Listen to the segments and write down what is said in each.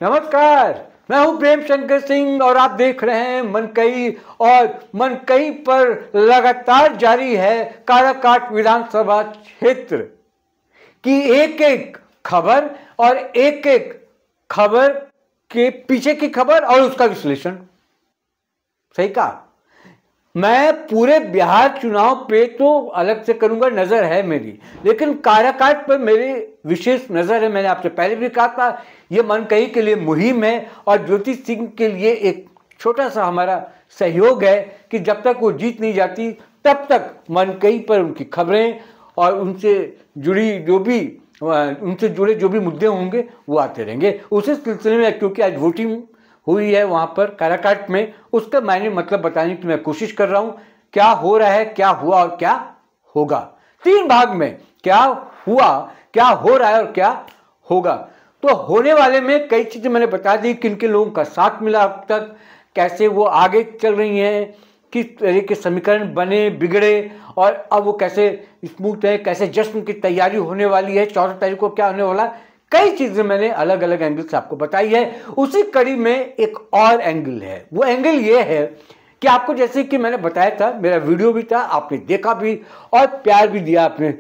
नमस्कार, मैं हूं प्रेम शंकर सिंह और आप देख रहे हैं मनकई। और मनकई पर लगातार जारी है काराकाट विधानसभा क्षेत्र की एक एक खबर और एक एक खबर के पीछे की खबर और उसका विश्लेषण। सही कहा। मैं पूरे बिहार चुनाव पे तो अलग से करूंगा, नजर है मेरी, लेकिन काराकाट पर मेरी विशेष नजर है। मैंने आपसे पहले भी कहा था, ये मनकई के लिए मुहिम है और ज्योति सिंह के लिए एक छोटा सा हमारा सहयोग है कि जब तक वो जीत नहीं जाती तब तक मनकई पर उनकी खबरें और उनसे जुड़े जो भी मुद्दे होंगे वो आते रहेंगे। उसी सिलसिले में क्योंकि आज वोटिंग हुई है वहां पर काराकाट में, उसका मैंने मतलब बताने की मैं कोशिश कर रहा हूं। क्या हो रहा है, क्या हुआ और क्या होगा, 3 भाग में क्या हुआ, क्या हो रहा है और क्या होगा। तो होने वाले में कई चीजें मैंने बता दी, किन किन लोगों का साथ मिला अब तक, कैसे वो आगे चल रही हैं, किस तरह के समीकरण बने बिगड़े और अब वो कैसे स्मूथ है, कैसे जश्न की तैयारी होने वाली है, 14 तारीख को क्या होने वाला है। कई चीजें मैंने अलग अलग एंगल से आपको बताई है। उसी कड़ी में एक और एंगल है, वो एंगल ये है कि आपको जैसे कि मैंने बताया था, मेरा वीडियो भी था, आपने देखा भी और प्यार भी दिया आपने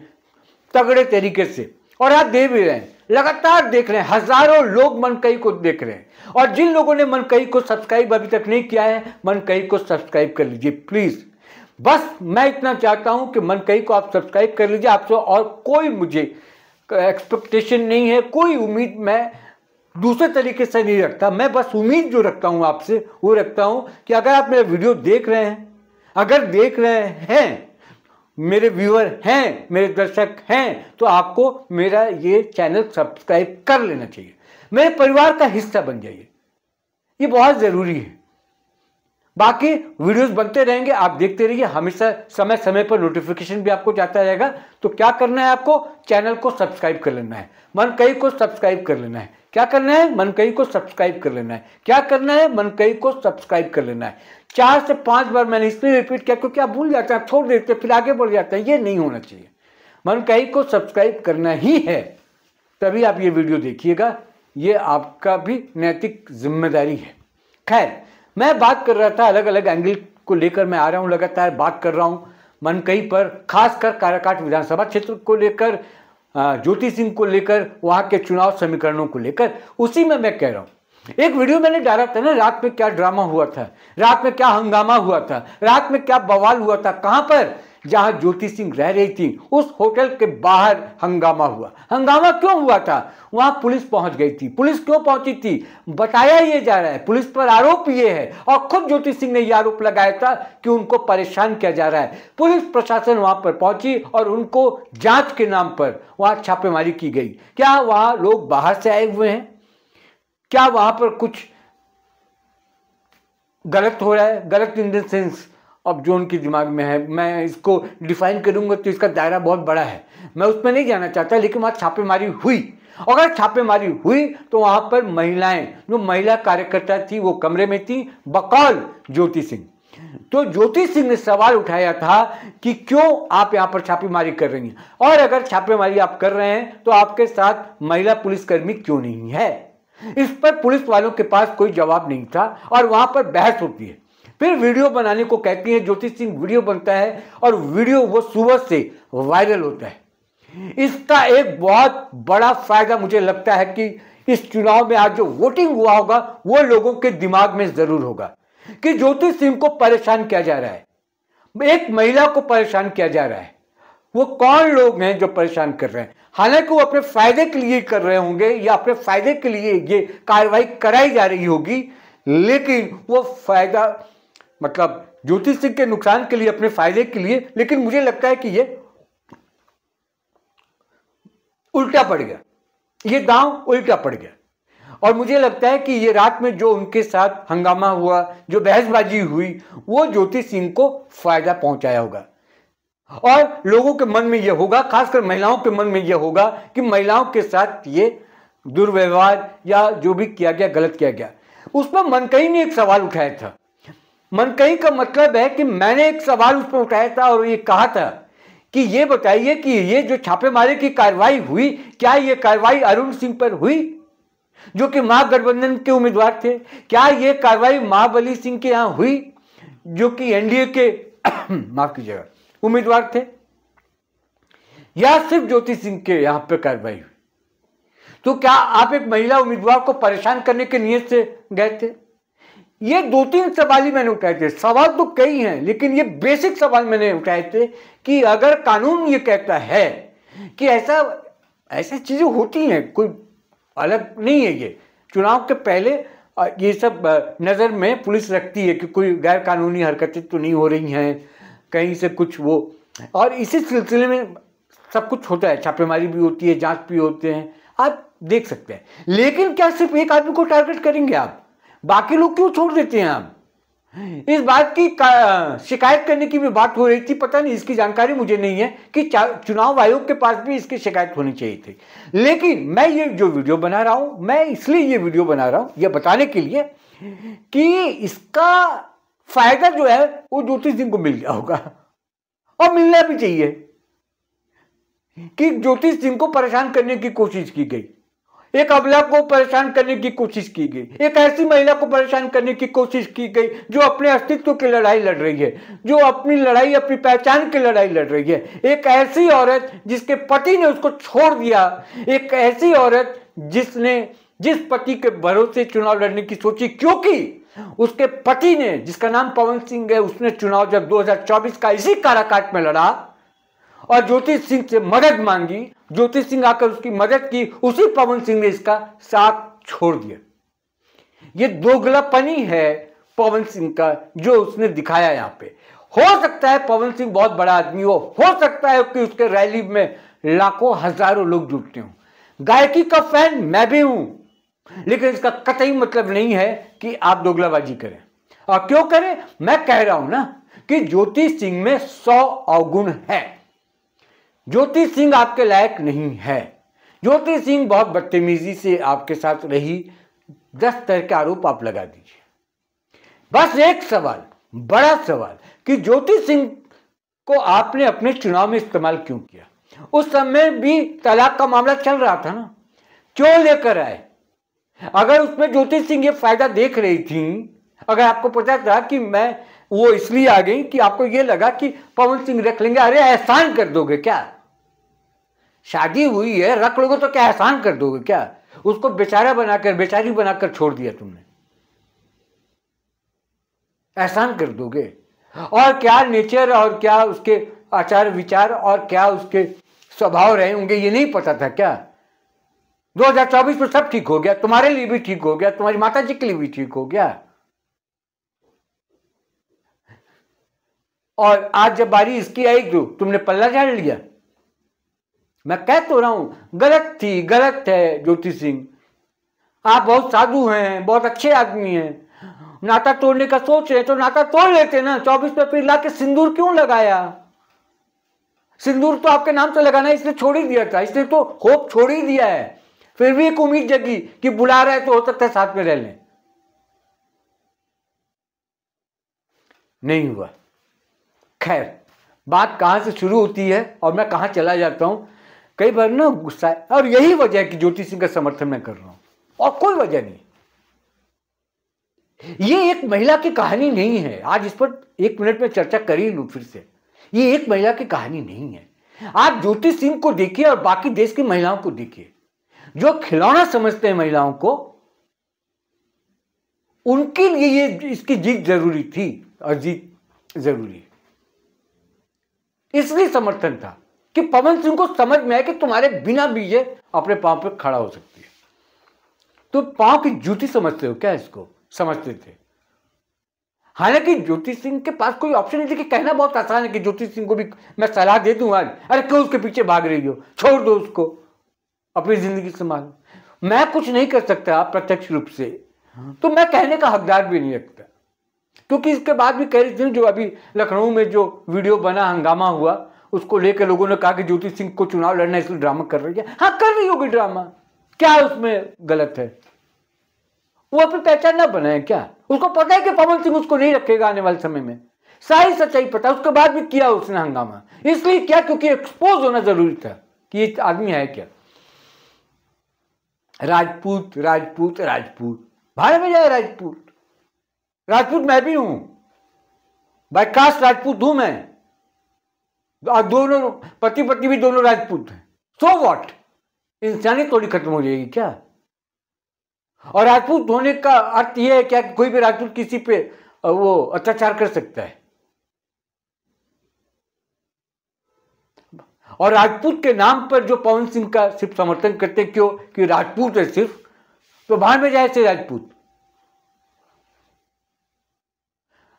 तगड़े तरीके से, और आप दे भी रहे हैं, लगातार देख रहे हैं, हजारों लोग मनकई को देख रहे हैं। और जिन लोगों ने मनकई को सब्सक्राइब अभी तक नहीं किया है, मनकई को सब्सक्राइब कर लीजिए प्लीज। बस मैं इतना चाहता हूं कि मनकई को आप सब्सक्राइब कर लीजिए। आपसे और कोई मुझे एक्सपेक्टेशन नहीं है, कोई उम्मीद मैं दूसरे तरीके से नहीं रखता। मैं बस उम्मीद जो रखता हूं आपसे वो रखता हूं कि अगर आप मेरा वीडियो देख रहे हैं, अगर देख रहे हैं, मेरे व्यूअर हैं, मेरे दर्शक हैं, तो आपको मेरा ये चैनल सब्सक्राइब कर लेना चाहिए, मेरे परिवार का हिस्सा बन जाइए, ये बहुत जरूरी है। बाकी वीडियोस बनते रहेंगे, आप देखते रहिए, हमेशा समय समय पर नोटिफिकेशन भी आपको जाता रहेगा। तो क्या करना है आपको, चैनल को सब्सक्राइब कर लेना है, मनकई को सब्सक्राइब कर लेना है। क्या करना है, मनकई को सब्सक्राइब कर लेना है। क्या करना है, मनकई को सब्सक्राइब कर लेना है। 4 से 5 बार मैंने इसलिए रिपीट किया क्योंकि आप भूल जाते हैं, छोड़ देते हैं, फिर आगे बढ़ जाते हैं। ये नहीं होना चाहिए, मनकई को सब्सक्राइब करना ही है, तभी आप ये वीडियो देखिएगा, ये आपका भी नैतिक जिम्मेदारी है। खैर, मैं बात कर रहा था, अलग अलग एंगल को लेकर मैं आ रहा हूं, लगातार बात कर रहा हूं मनकई पर, खासकर काराकाट विधानसभा क्षेत्र को लेकर, ज्योति सिंह को लेकर, वहां के चुनाव समीकरणों को लेकर। उसी में मैं कह रहा हूं, एक वीडियो मैंने डाला था ना, रात में क्या ड्रामा हुआ था, रात में क्या हंगामा हुआ था, रात में क्या बवाल हुआ था, कहां पर, जहां ज्योति सिंह रह रही थी उस होटल के बाहर हंगामा हुआ। हंगामा क्यों हुआ था, वहां पुलिस पहुंच गई थी। पुलिस क्यों पहुंची थी, बताया ये जा रहा है, पुलिस पर आरोप ये है, और खुद ज्योति सिंह ने ये आरोप लगाया था कि उनको परेशान किया जा रहा है। पुलिस प्रशासन वहां पर पहुंची और उनको जांच के नाम पर वहां छापेमारी की गई। क्या वहां लोग बाहर से आए हुए हैं, क्या वहां पर कुछ गलत हो रहा है, गलत इन द सेंस, अब जो उनके दिमाग में है, मैं इसको डिफाइन करूंगा तो इसका दायरा बहुत बड़ा है, मैं उसमें नहीं जाना चाहता। लेकिन वहां छापेमारी हुई, अगर छापेमारी हुई तो वहां पर महिलाएं, जो महिला कार्यकर्ता थी वो कमरे में थी, बकौल ज्योति सिंह। तो ज्योति सिंह ने सवाल उठाया था कि क्यों आप यहां पर छापेमारी कर रही हैं, और अगर छापेमारी आप कर रहे हैं तो आपके साथ महिला पुलिसकर्मी क्यों नहीं है। इस पर पुलिस वालों के पास कोई जवाब नहीं था और वहां पर बहस होती है। फिर वीडियो बनाने को कहती है ज्योति सिंह, वीडियो बनता है और वीडियो वो सुबह से वायरल होता है। इसका एक बहुत बड़ा फायदा मुझे लगता है कि इस चुनाव में आज जो वोटिंग हुआ होगा वो लोगों के दिमाग में जरूर होगा कि ज्योति सिंह को परेशान किया जा रहा है, एक महिला को परेशान किया जा रहा है। वो कौन लोग हैं जो परेशान कर रहे हैं, हालांकि वो अपने फायदे के लिए कर रहे होंगे या अपने फायदे के लिए ये कार्रवाई कराई जा रही होगी, लेकिन वो फायदा मतलब ज्योति सिंह के नुकसान के लिए, अपने फायदे के लिए। लेकिन मुझे लगता है कि ये उल्टा पड़ गया, ये दांव उल्टा पड़ गया। और मुझे लगता है कि ये रात में जो उनके साथ हंगामा हुआ, जो बहसबाजी हुई, वो ज्योति सिंह को फायदा पहुंचाया होगा। और लोगों के मन में यह होगा, खासकर महिलाओं के मन में यह होगा कि महिलाओं के साथ ये दुर्व्यवहार या जो भी किया गया, गलत किया गया। उस पर मनकई ने एक सवाल उठाया था। मनकई का मतलब है कि मैंने एक सवाल उस पर उठाया था और ये कहा था कि ये बताइए कि ये जो छापेमारी की कार्रवाई हुई, क्या ये कार्रवाई अरुण सिंह पर हुई। जो कि महागठबंधन के उम्मीदवार थे? क्या ये कार्रवाई महाबली सिंह के यहां हुई जो कि एनडीए के माफ कीजिएगा उम्मीदवार थे, या सिर्फ ज्योति सिंह के यहां पर कार्रवाई हुई? तो क्या आप एक महिला उम्मीदवार को परेशान करने के नियत से गए थे? ये 2-3 सवाल ही मैंने उठाए थे। सवाल तो कई हैं, लेकिन ये बेसिक सवाल मैंने उठाए थे कि अगर कानून ये कहता है कि ऐसा चीजें होती हैं, कोई अलग नहीं है, ये चुनाव के पहले ये सब नजर में पुलिस रखती है कि कोई गैर कानूनी हरकतें तो नहीं हो रही हैं, कहीं से कुछ वो, और इसी सिलसिले में सब कुछ होता है, छापेमारी भी होती है, जांच भी होते हैं, आप देख सकते हैं। लेकिन क्या सिर्फ एक आदमी को टारगेट करेंगे आप? बाकी लोग क्यों छोड़ देते हैं आप? इस बात की शिकायत करने की भी बात हो रही थी, पता नहीं, इसकी जानकारी मुझे नहीं है कि चुनाव आयोग के पास भी इसकी शिकायत होनी चाहिए थी। लेकिन मैं ये जो वीडियो बना रहा हूं, मैं इसलिए ये वीडियो बना रहा हूं ये बताने के लिए कि इसका फायदा जो है वो ज्योति सिंह को मिल गया होगा, और मिलना भी चाहिए। कि ज्योति सिंह को परेशान करने की कोशिश की गई, एक अबला को परेशान करने की कोशिश की गई, एक ऐसी महिला को परेशान करने की कोशिश की गई जो अपने अस्तित्व की लड़ाई लड़ रही है, जो अपनी लड़ाई, अपनी पहचान की लड़ाई लड़ रही है, एक ऐसी औरत जिसके पति ने उसको छोड़ दिया, एक ऐसी औरत जिस पति के भरोसे चुनाव लड़ने की सोची, क्योंकि उसके पति ने, जिसका नाम पवन सिंह है, उसने चुनाव जब 2024 का इसी काराकाट में लड़ा और ज्योति सिंह से मदद मांगी, ज्योति सिंह आकर उसकी मदद की, उसी पवन सिंह ने इसका साथ छोड़ दिया। ये दोगलापनी है पवन सिंह का जो उसने दिखाया यहां पे। हो सकता है पवन सिंह बहुत बड़ा आदमी हो सकता है कि उसके रैली में लाखों हजारों लोग जुटते हों, गायकी का फैन मैं भी हूं, लेकिन इसका कतई मतलब नहीं है कि आप दोगलाबाजी करें। और क्यों करें? मैं कह रहा हूं ना कि ज्योति सिंह में 100 अवगुण है। ज्योति सिंह आपके लायक नहीं है। ज्योति सिंह बहुत बदतमीजी से आपके साथ रही, 10 तरह के आरोप आप लगा दीजिए। बस एक सवाल, बड़ा सवाल, कि ज्योति सिंह को आपने अपने चुनाव में इस्तेमाल क्यों किया? उस समय भी तलाक का मामला चल रहा था ना, क्यों लेकर आए? अगर उसमें ज्योति सिंह ये फायदा देख रही थी, अगर आपको पता था कि मैं वो इसलिए आ गई कि आपको ये लगा कि पवन सिंह रख लेंगे, अरे एहसान कर दोगे क्या? शादी हुई है, रख लोगे तो क्या एहसान कर दोगे क्या? उसको बेचारा बनाकर, बेचारी बनाकर छोड़ दिया तुमने, एहसान कर दोगे? और क्या नेचर और क्या उसके आचार विचार और क्या उसके स्वभाव रहे होंगे ये नहीं पता था क्या? 2024 में सब ठीक हो गया, तुम्हारे लिए भी ठीक हो गया, तुम्हारी माता जी के लिए भी ठीक हो गया। और आज जब बारी इसकी आई तो तुमने पल्ला झाड़ लिया। मैं कह तो रहा हूं गलत है ज्योति सिंह, आप बहुत साधु हैं, बहुत अच्छे आदमी हैं, नाता तोड़ने का सोच रहे तो नाता तोड़ लेते ना। 24 पे फिर लाके सिंदूर क्यों लगाया? सिंदूर तो आपके नाम से लगाना इसलिए छोड़ ही दिया था, इसलिए तो होप छोड़ ही दिया है। फिर भी एक उम्मीद जगी कि बुला रहे तो हो सकता है साथ में रह लें, नहीं हुआ। खैर, बात कहां से शुरू होती है और मैं कहां चला जाता हूं, कई बार ना गुस्सा है, और यही वजह है कि ज्योति सिंह का समर्थन मैं कर रहा हूं, और कोई वजह नहीं। ये एक महिला की कहानी नहीं है, आज इस पर 1 मिनट में चर्चा कर ही लूं फिर से। ये एक महिला की कहानी नहीं है। आप ज्योति सिंह को देखिए और बाकी देश की महिलाओं को देखिए, जो खिलौना समझते हैं महिलाओं को, उनके लिए ये इसकी जीत जरूरी थी, और जीत जरूरी इसलिए समर्थन था कि पवन सिंह को समझ में आया कि तुम्हारे बिना भी ये अपने पांव पर खड़ा हो सकती है। तो पांव की जूती समझते हो क्या? इसको समझते थे। हालांकि ज्योति सिंह के पास कोई ऑप्शन नहीं था, कि कहना बहुत आसान है कि ज्योति सिंह को भी मैं सलाह दे दूं आज, अरे क्यों उसके पीछे भाग रही हो, छोड़ दो उसको, अपनी जिंदगी संभालो। मैं कुछ नहीं कर सकता प्रत्यक्ष रूप से, तो मैं कहने का हकदार भी नहीं रखता, क्योंकि इसके बाद भी कह रही थी, जो अभी लखनऊ में जो वीडियो बना, हंगामा हुआ, उसको लेकर लोगों ने कहा कि ज्योति सिंह को चुनाव लड़ना इसलिए ड्रामा कर रही है। हाँ, कर रही होगी ड्रामा, क्या उसमें गलत है? वो अपनी पहचान ना बनाए क्या? उसको पता है कि पवन सिंह उसको नहीं रखेगा आने वाले समय में, सारी सच्चाई पता, उसके बाद भी किया उसने हंगामा। इसलिए क्या? क्योंकि एक्सपोज होना जरूरी था कि ये आदमी है क्या। राजपूत राजपूत राजपूत, भाड़े में जाए राजपूत। राजपूत मैं भी हूं, बाय कास्ट राजपूत हूं मैं, दोनों पति पत्नी भी दोनों राजपूत हैं। सो व्हाट, इंसानियत थोड़ी खत्म हो जाएगी क्या? और राजपूत होने का अर्थ यह है क्या कि कोई भी राजपूत किसी पे वो अत्याचार कर सकता है? और राजपूत के नाम पर जो पवन सिंह का सिर्फ समर्थन करते, क्यों? कि राजपूत है सिर्फ, तो बाहर में जाए से राजपूत।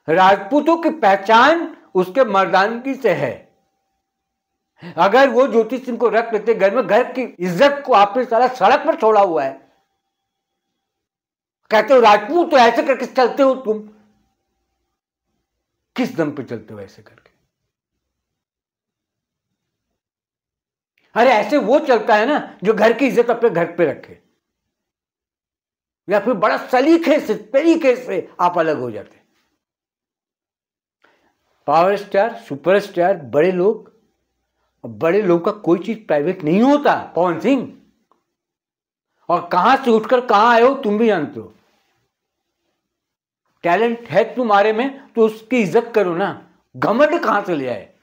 राजपूतों की पहचान उसके मर्दानगी से है। अगर वो ज्योति सिंह को रख लेते घर में, घर की इज्जत को आपने सारा सड़क पर छोड़ा हुआ है। कहते हो राजपूत तो ऐसे करके चलते हो तुम, किस दम पे चलते हो ऐसे करके? अरे ऐसे वो चलता है ना जो घर की इज्जत अपने घर पे रखे, या फिर बड़ा सलीके से तरीके से आप अलग हो जाते। पावर स्टार, सुपरस्टार, बड़े लोग, बड़े लोग का कोई चीज प्राइवेट नहीं होता पवन सिंह। और कहां से उठकर कहां आए हो तुम भी जानते हो। टैलेंट है तुम्हारे में तो उसकी इज्जत करो ना। घमंड कहां से ले आए?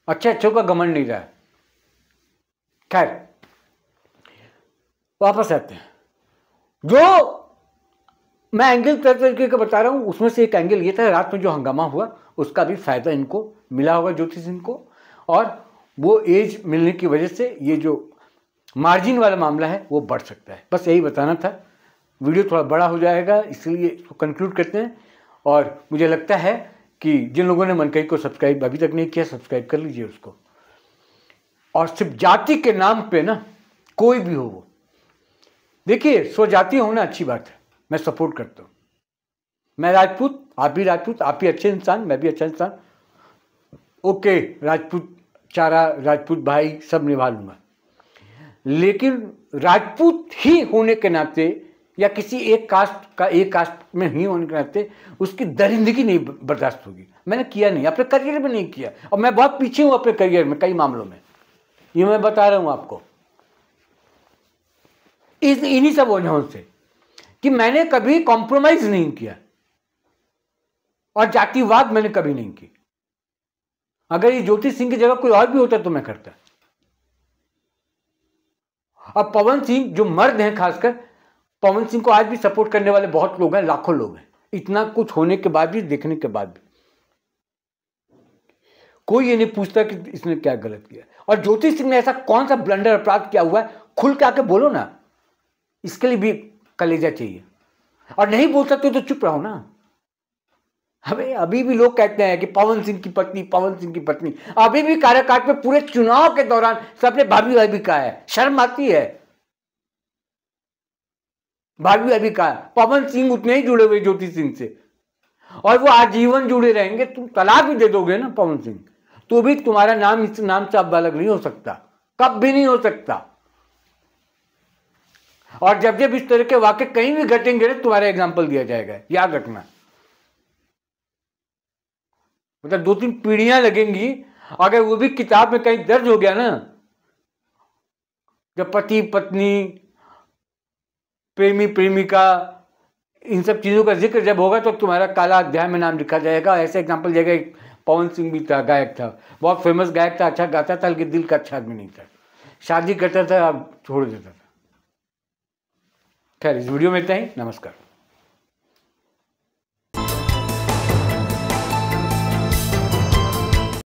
अच्छों का घमंड नहीं रहा। खैर वापस आते हैं। जो मैं एंगल तरीके का बता रहा हूं, उसमें से एक एंगल ये था, रात में जो हंगामा हुआ उसका भी फायदा इनको मिला होगा, ज्योति सिंह को। और वो एज मिलने की वजह से ये जो मार्जिन वाला मामला है वो बढ़ सकता है। बस यही बताना था। वीडियो थोड़ा बड़ा हो जाएगा इसलिए इसको कंक्लूड करते हैं। और मुझे लगता है कि जिन लोगों ने मनकई को सब्सक्राइब अभी तक नहीं किया, सब्सक्राइब कर लीजिए उसको। और सिर्फ जाति के नाम पे ना, कोई भी हो वो, देखिए स्वजाति होना अच्छी बात है, मैं सपोर्ट करता हूँ। मैं राजपूत, आप भी राजपूत, आप भी अच्छे इंसान, मैं भी अच्छा इंसान, ओके, राजपूत चारा, राजपूत भाई सब निभा लूंगा। लेकिन राजपूत ही होने के नाते या किसी एक कास्ट में ही होने के नाते उसकी दरिंदगी नहीं बर्दाश्त होगी। मैंने किया नहीं, अपने करियर में नहीं किया, और मैं बहुत पीछे हूं अपने करियर में कई मामलों में, ये मैं बता रहा हूं आपको इन्हीं सब वजहों से कि मैंने कभी कॉम्प्रोमाइज नहीं किया और जातिवाद मैंने कभी नहीं की। अगर ये ज्योति सिंह की जगह कोई और भी होता तो मैं करता। अब पवन सिंह जो मर्द हैं, खासकर पवन सिंह को आज भी सपोर्ट करने वाले बहुत लोग हैं, लाखों लोग हैं। इतना कुछ होने के बाद भी, देखने के बाद भी कोई ये नहीं पूछता कि इसने क्या गलत किया। और ज्योति सिंह ने ऐसा कौन सा ब्लंडर अपराध किया हुआ है, खुल के आके बोलो ना। इसके लिए भी कलेजा चाहिए। और नहीं बोल सकते तो चुप रहो ना। हमें अभी भी लोग कहते हैं कि पवन सिंह की पत्नी, पवन सिंह की पत्नी। अभी भी कार्यकाल में पूरे चुनाव के दौरान सबने भाभी भाभी कहा है। शर्म आती है। भाभी भाभी कहा है। पवन सिंह उतने ही जुड़े हुए ज्योति सिंह से, और वो आजीवन जुड़े रहेंगे। तुम तलाक भी दे दोगे ना पवन सिंह, तो भी तुम्हारा नाम इस नाम से अब अलग नहीं हो सकता, कब भी नहीं हो सकता। और जब जब इस तरह के वाक्य कहीं भी घटेंगे ना, तुम्हारा एग्जाम्पल दिया जाएगा, याद रखना। मतलब 2-3 पीढ़ियां लगेंगी। अगर वो भी किताब में कहीं दर्ज हो गया ना, जब पति पत्नी, प्रेमी प्रेमिका, इन सब चीजों का जिक्र जब होगा तो तुम्हारा काला अध्याय में नाम लिखा जाएगा। ऐसे एग्जाम्पल जाएगा। एक पवन सिंह भी था, गायक था, बहुत फेमस गायक था, अच्छा गाता था, लेकिन दिल का अच्छा आदमी नहीं था। शादी करता था, अब छोड़ देता था। खैर, इस वीडियो में इतना ही। नमस्कार।